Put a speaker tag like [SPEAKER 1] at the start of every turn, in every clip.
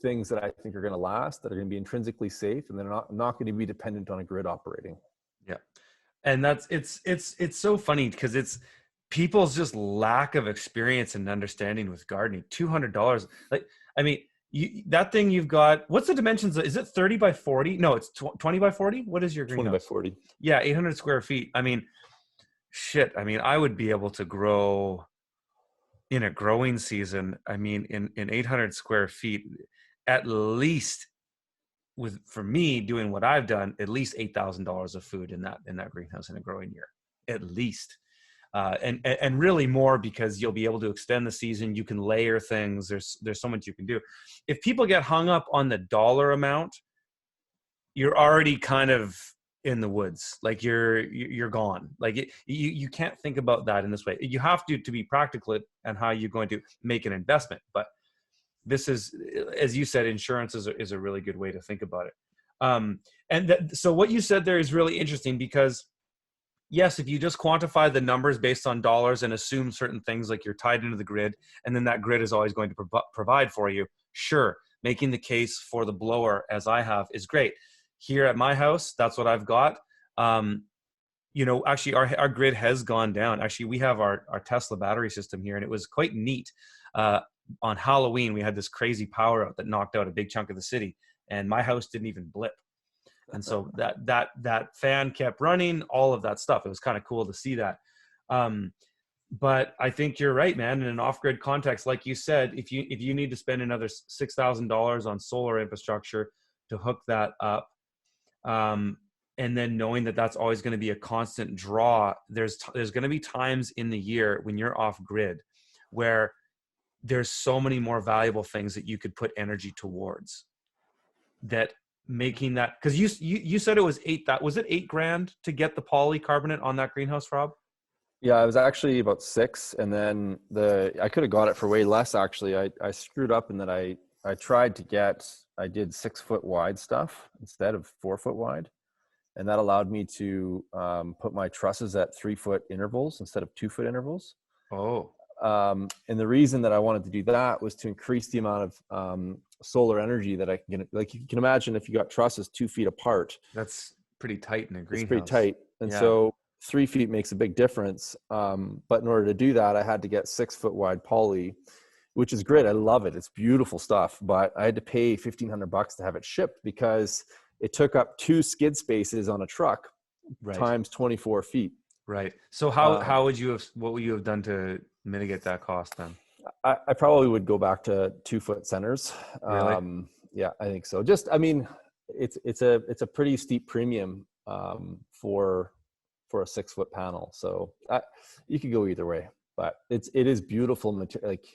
[SPEAKER 1] things that I think are going to last, that are going to be intrinsically safe, and they're not going to be dependent on a grid operating.
[SPEAKER 2] Yeah. And it's so funny because it's people's just lack of experience and understanding with gardening. $200. Like, I mean, that thing you've got, what's the dimensions? Is it 30 by 40? No, it's 20 by 40. What is your greenhouse?
[SPEAKER 1] 20 by 40.
[SPEAKER 2] Yeah. 800 square feet. I mean, shit. I mean, I would be able to grow in a growing season. I mean, in 800 square feet, at least for me doing what I've done, at least $8,000 of food in that greenhouse in a growing year, at least. And really more, because you'll be able to extend the season. You can layer things. There's so much you can do. If people get hung up on the dollar amount, you're already kind of in the woods. Like you're gone. Like you can't think about that in this way. You have to be practical and how you're going to make an investment. But this is, as you said, insurance is a really good way to think about it. So what you said there is really interesting, because yes, if you just quantify the numbers based on dollars and assume certain things, like you're tied into the grid, and then that grid is always going to provide for you, sure, making the case for the blower, as I have, is great. Here at my house, that's what I've got. Actually, our grid has gone down. Actually, we have our Tesla battery system here, and it was quite neat. On Halloween, we had this crazy power out that knocked out a big chunk of the city, and my house didn't even blip. And so that fan kept running, all of that stuff. It was kind of cool to see that. But I think you're right, man. In an off-grid context, like you said, if you need to spend another $6,000 on solar infrastructure to hook that up, and then knowing that that's always going to be a constant draw, there's going to be times in the year when you're off-grid where there's so many more valuable things that you could put energy towards, that making that, because you said it was was it $8,000 to get the polycarbonate on that greenhouse, Rob?
[SPEAKER 1] Yeah, it was actually about 6, and then I could have got it for way less. Actually, I screwed up in that I did 6 foot wide stuff instead of 4 foot wide, and that allowed me to put my trusses at 3 foot intervals instead of 2 foot intervals.
[SPEAKER 2] Oh.
[SPEAKER 1] And the reason that I wanted to do that was to increase the amount of solar energy that I can get. Like, you can imagine, if you got trusses 2 feet apart,
[SPEAKER 2] that's pretty tight in a greenhouse.
[SPEAKER 1] It's pretty tight. And so 3 feet makes a big difference. But in order to do that, I had to get 6 foot wide poly, which is great. I love it. It's beautiful stuff. But I had to pay $1,500 to have it shipped, because it took up 2 skid spaces on a truck, right, times 24 feet.
[SPEAKER 2] Right. So what would you have done to mitigate that cost then?
[SPEAKER 1] I probably would go back to 2 foot centers.
[SPEAKER 2] Really?
[SPEAKER 1] Yeah, I think so. It's a pretty steep premium for a 6 foot panel. So you could go either way, but it is beautiful material. Like,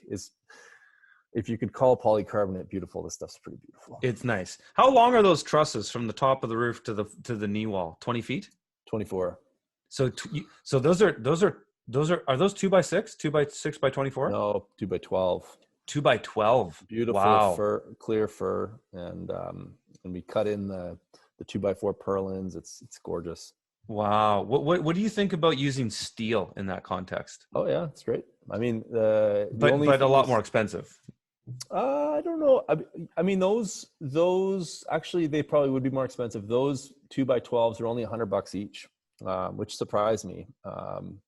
[SPEAKER 1] if you could call polycarbonate beautiful, this stuff's pretty beautiful.
[SPEAKER 2] It's nice. How long are those trusses from the top of the roof to the knee wall? 20 feet?
[SPEAKER 1] 24. So
[SPEAKER 2] those are those 2 by 6, 2 by 6 by 24?
[SPEAKER 1] No, 2 by 12.
[SPEAKER 2] 2 by 12.
[SPEAKER 1] Beautiful.
[SPEAKER 2] Wow.
[SPEAKER 1] Fur, clear fur, and we cut in the 2 by 4 purlins. It's gorgeous.
[SPEAKER 2] Wow. What do you think about using steel in that context?
[SPEAKER 1] Oh yeah, it's great. I mean,
[SPEAKER 2] but a lot more expensive.
[SPEAKER 1] I don't know. I mean, those actually, they probably would be more expensive. Those 2 by 12s are only $100 each, which surprised me.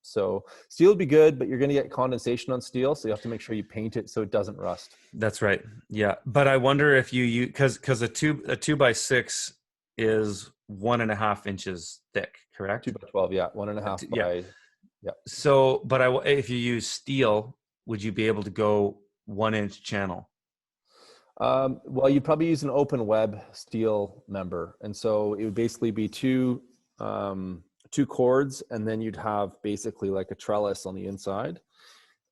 [SPEAKER 1] So steel would be good, but you're going to get condensation on steel, so you have to make sure you paint it so it doesn't rust.
[SPEAKER 2] That's right. Yeah, but I wonder if you because a 2 by 6 is 1.5 inches thick, correct?
[SPEAKER 1] 2 by 12, yeah, 1.5 by, yeah.
[SPEAKER 2] So, but if you use steel, would you be able to go 1 inch channel?
[SPEAKER 1] Well, you'd probably use an open web steel member, and so it would basically be two cords, and then you'd have basically like a trellis on the inside,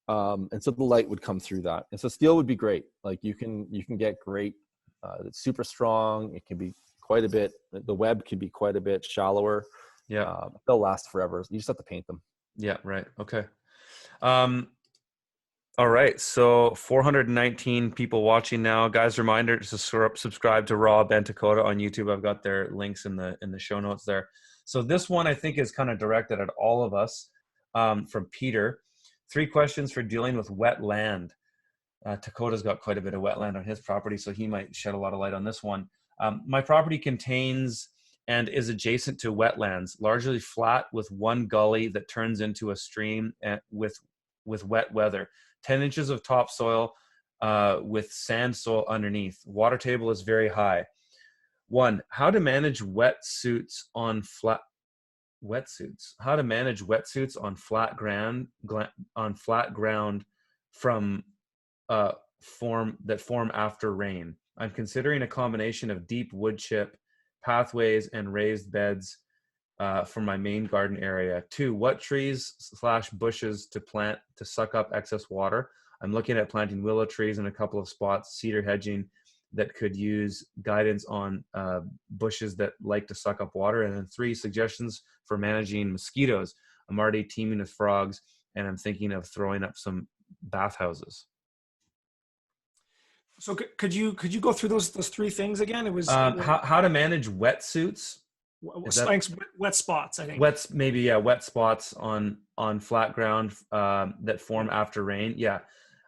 [SPEAKER 1] and so the light would come through that. And so steel would be great. Like, you can get great. It's super strong. It can be quite a bit. The web can be quite a bit shallower.
[SPEAKER 2] Yeah,
[SPEAKER 1] they'll last forever. You just have to paint them.
[SPEAKER 2] Yeah, right. Okay. All right. So 419 people watching now. Guys, reminder to subscribe to Rob and Dakota on YouTube. I've got their links in the show notes there. So this one I think is kind of directed at all of us, from Peter. 3 questions for dealing with wet land. Dakota's got quite a bit of wetland on his property, so he might shed a lot of light on this one. My property contains and is adjacent to wetlands, largely flat with one gully that turns into a stream with wet weather. 10 inches of topsoil with sand soil underneath. Water table is very high. 1, how to manage wetsuits on flat How to manage wetsuits on flat ground from form after rain. I'm considering a combination of deep wood chip pathways and raised beds for my main garden area. 2, what trees/bushes to plant to suck up excess water. I'm looking at planting willow trees in a couple of spots, cedar hedging that could use guidance on bushes that like to suck up water. And then 3, suggestions for managing mosquitoes. I'm already teeming with frogs, and I'm thinking of throwing up some bathhouses.
[SPEAKER 3] So could you go through those 3 things again? It was
[SPEAKER 2] how to manage wetsuits.
[SPEAKER 3] Wet spots, I think.
[SPEAKER 2] Wet spots on flat ground that form after rain. Yeah.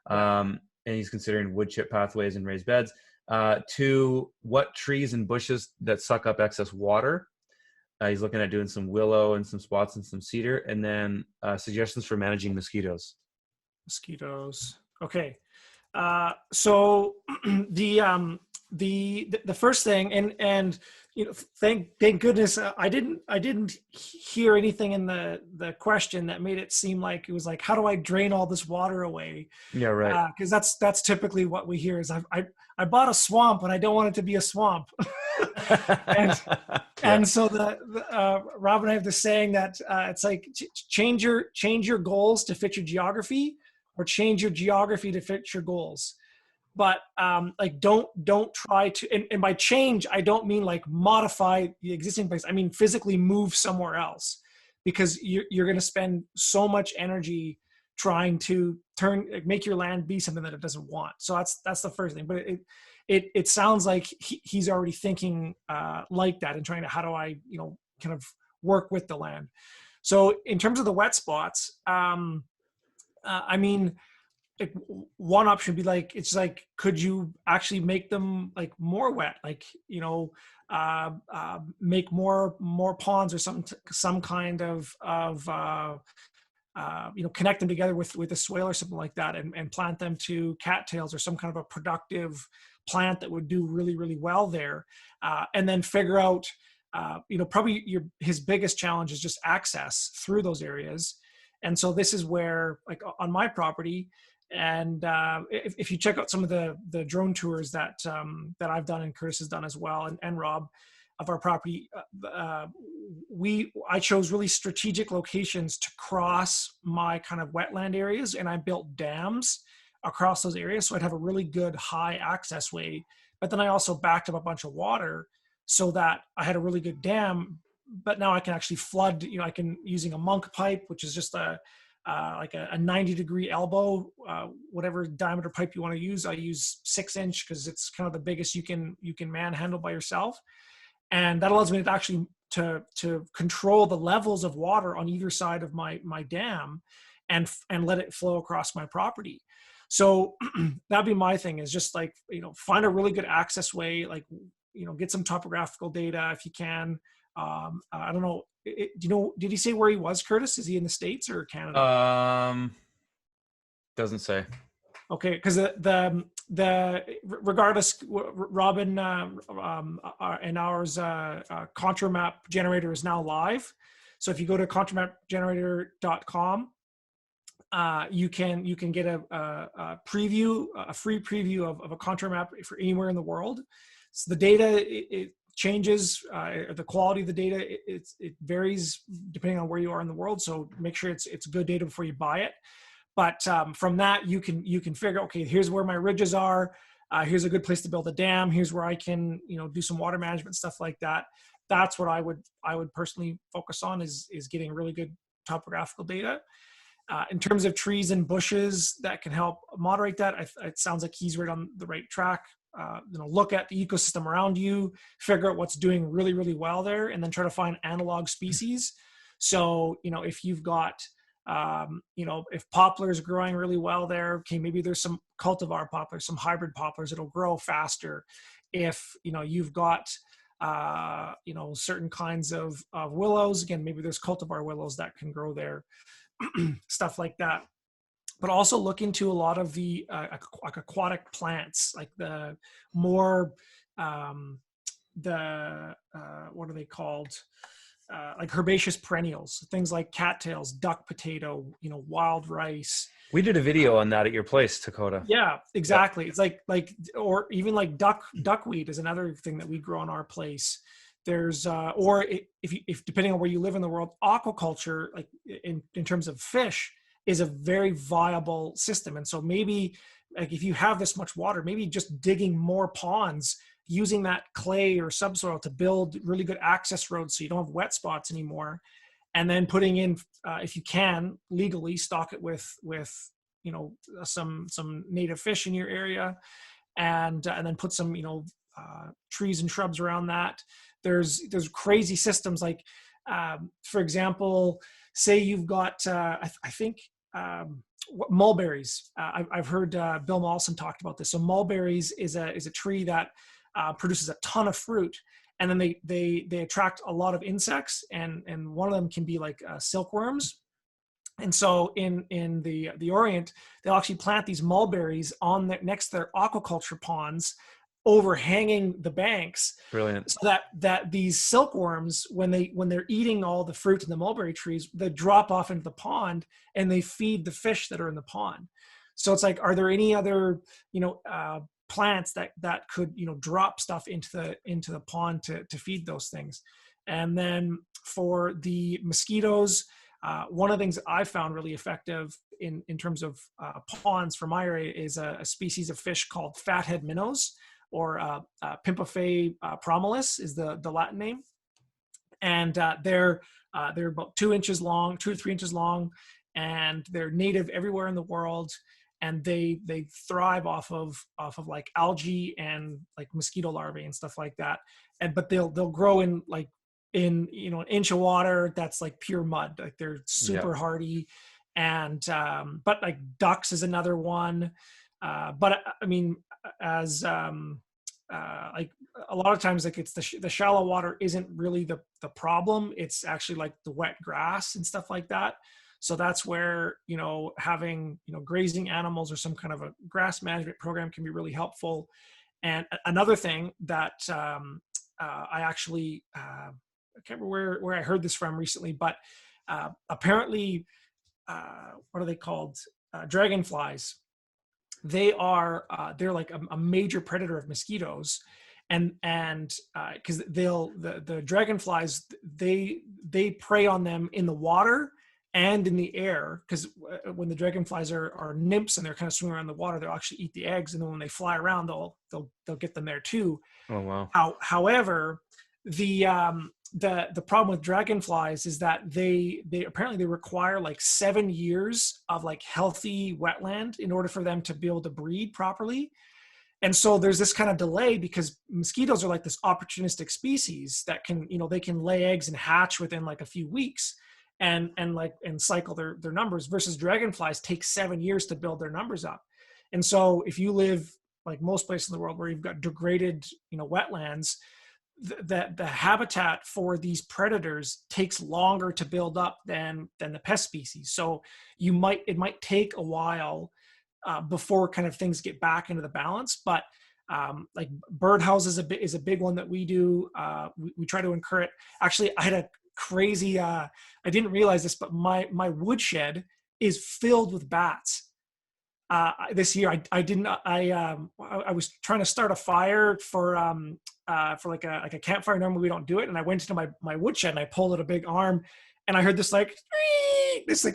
[SPEAKER 2] And he's considering wood chip pathways and raised beds. 2, what trees and bushes that suck up excess water. He's looking at doing some willow and some spots and some cedar. And then suggestions for managing mosquitoes.
[SPEAKER 3] Okay. So the first thing, and thank goodness I didn't hear anything in the question that made it seem like it was like, how do I drain all this water away?
[SPEAKER 2] Yeah, right.
[SPEAKER 3] Because that's typically what we hear is I bought a swamp and I don't want it to be a swamp. and so Rob and I have the saying that it's like change your goals to fit your geography, or change your geography to fit your goals. But like don't try to, and by change I don't mean like modify the existing place. I mean physically move somewhere else, because you're going to spend so much energy trying to make your land be something that it doesn't want. So that's the first thing. But it sounds like he's already thinking like that and trying to, how do I kind of work with the land. So in terms of the wet spots, I mean, like one option would be like, it's like, could you actually make them like more wet? Like, make more ponds or some kind of connect them together with a swale or something like that, and plant them to cattails or some kind of a productive plant that would do really, really well there. And then figure out, probably his biggest challenge is just access through those areas. And so this is where, like on my property, and if you check out some of the drone tours that I've done and Curtis has done as well, and Rob, of our property, I chose really strategic locations to cross my kind of wetland areas, and I built dams across those areas, so I'd have a really good high access way. But then I also backed up a bunch of water so that I had a really good dam. But now I can actually flood. I can, using a monk pipe, which is just like a 90-degree elbow, whatever diameter pipe you want to use. I use 6-inch because it's kind of the biggest you can manhandle by yourself, and that allows me to actually to control the levels of water on either side of my dam, and let it flow across my property. So that'd be my thing, is just like, find a really good access way, like, get some topographical data if you can. I don't know. Did he say where he was, Curtis? Is he in the States or Canada?
[SPEAKER 2] Doesn't say.
[SPEAKER 3] Okay, because the regardless, Robin and ours contour map generator is now live. So if you go to contourmapgenerator.com, you can get a free preview of a contour map for anywhere in the world. So the data it changes, the quality of the data it varies depending on where you are in the world. So make sure it's good data before you buy it. But from that you can figure, okay, here's where my ridges are. Here's a good place to build a dam. Here's where I can do some water management stuff like that. That's what I would personally focus on, is getting really good topographical data. In terms of trees and bushes that can help moderate that, it sounds like he's right on the right track. Look at the ecosystem around you, figure out what's doing really, really well there, and then try to find analog species. So, if you've got You know, if poplar is growing really well there, okay, maybe there's some cultivar poplars, some hybrid poplars that'll grow faster. If, you know, you've got, you know, certain kinds of willows, again, maybe there's cultivar willows that can grow there, stuff like that. But also look into a lot of the like aquatic plants, like the more, what are they called? Like herbaceous perennials, things like cattails, duck potato, you know, wild rice.
[SPEAKER 2] We did a video on that at your place, Dakota.
[SPEAKER 3] Yeah, exactly. Yep. It's like, or even like duckweed is another thing that we grow on our place. There's, or if depending on where you live in the world, aquaculture, like in terms of fish, is a very viable system. And so maybe like if you have this much water, maybe just digging more ponds, using that clay or subsoil to build really good access roads so you don't have wet spots anymore, and then putting in, if you can legally stock it with you know, some native fish in your area, and then put some, you know, trees and shrubs around that. There's crazy systems like, for example, say you've got I think mulberries. I've heard Bill Mollison talked about this. So mulberries is a tree that produces a ton of fruit, and then they attract a lot of insects, and one of them can be like silkworms. And so in the Orient, they'll actually plant these mulberries on next to their aquaculture ponds, overhanging the banks.
[SPEAKER 2] Brilliant.
[SPEAKER 3] So that these silkworms, when they're eating all the fruit in the mulberry trees, they drop off into the pond and they feed the fish that are in the pond. So it's like, are there any other, you know, plants that could, you know, drop stuff into the pond to feed those things? And then for the mosquitoes, one of the things that I found really effective in terms of ponds for my area is a species of fish called fathead minnows, or Pimpaphae promilis is the Latin name. And they're about 2 inches long, 2 to 3 inches long, and they're native everywhere in the world. And they thrive off of like algae and like mosquito larvae and stuff like that. But they'll grow in like, in, you know, an inch of water that's like pure mud. Like they're super hardy. And but like ducks is another one. But I mean, as like a lot of times, like it's the shallow water isn't really the problem. It's actually like the wet grass and stuff like that. So that's where, you know, having, you know, grazing animals or some kind of a grass management program can be really helpful. And another thing that I actually I can't remember where I heard this from recently, but apparently, what are they called? Dragonflies. They're like a major predator of mosquitoes, and because the dragonflies, they prey on them in the water and in the air, because when the dragonflies are nymphs and they're kind of swimming around the water, they'll actually eat the eggs, and then when they fly around, they'll get them there too.
[SPEAKER 2] Oh wow.
[SPEAKER 3] However, the problem with dragonflies is that they apparently require like 7 years of like healthy wetland in order for them to be able to breed properly. And so there's this kind of delay, because mosquitoes are like this opportunistic species that can, you know, they can lay eggs and hatch within like a few weeks and cycle their numbers, versus dragonflies take 7 years to build their numbers up. And so if you live like most places in the world where you've got degraded, you know, wetlands, the habitat for these predators takes longer to build up than the pest species. So it might take a while before kind of things get back into the balance. But like birdhouse is a big one that we do. We try to encourage. Actually, I had a crazy. I didn't realize this, but my woodshed is filled with bats. This year, I was trying to start a fire for like a campfire. Normally we don't do it, and I went into my woodshed and I pulled out a big arm, and I heard this like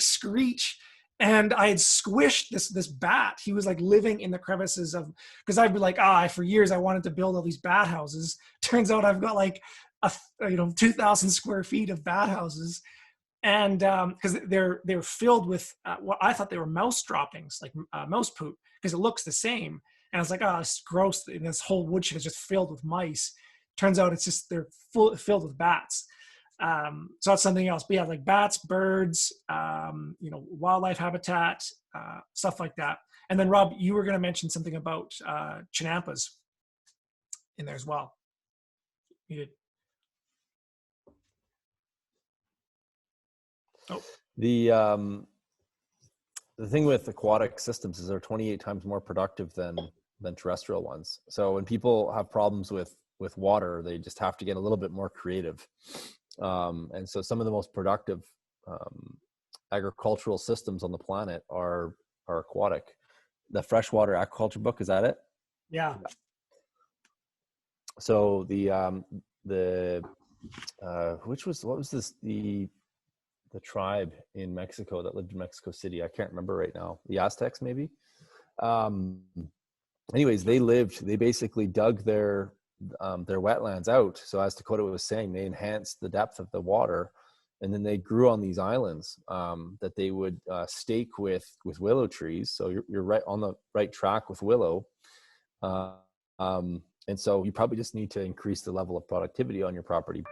[SPEAKER 3] screech, and I had squished this bat. He was like living in the crevices of, because I'd be like, for years I wanted to build all these bat houses. Turns out I've got like 2,000 square feet of bat houses. And because they're filled with what I thought they were mouse droppings, like mouse poop, because it looks the same. And I was like, it's gross. And this whole woodshed is just filled with mice. Turns out it's just they're filled with bats. So that's something else. But yeah, like bats, birds, wildlife habitat, stuff like that. And then Rob, you were going to mention something about chinampas in there as well. You did. Oh.
[SPEAKER 1] The thing with aquatic systems is they're 28 times more productive than terrestrial ones. So when people have problems with water, they just have to get a little bit more creative. And so some of the most productive agricultural systems on the planet are aquatic. The freshwater aquaculture book, is that it?
[SPEAKER 3] Yeah.
[SPEAKER 1] So what was this, the tribe in Mexico that lived in Mexico City? I can't remember right now. The Aztecs, maybe. Anyways, they basically dug their wetlands out. So as Dakota was saying, they enhanced the depth of the water, and then they grew on these islands that they would stake with willow trees. So you're right on the right track with willow. And so you probably just need to increase the level of productivity on your property.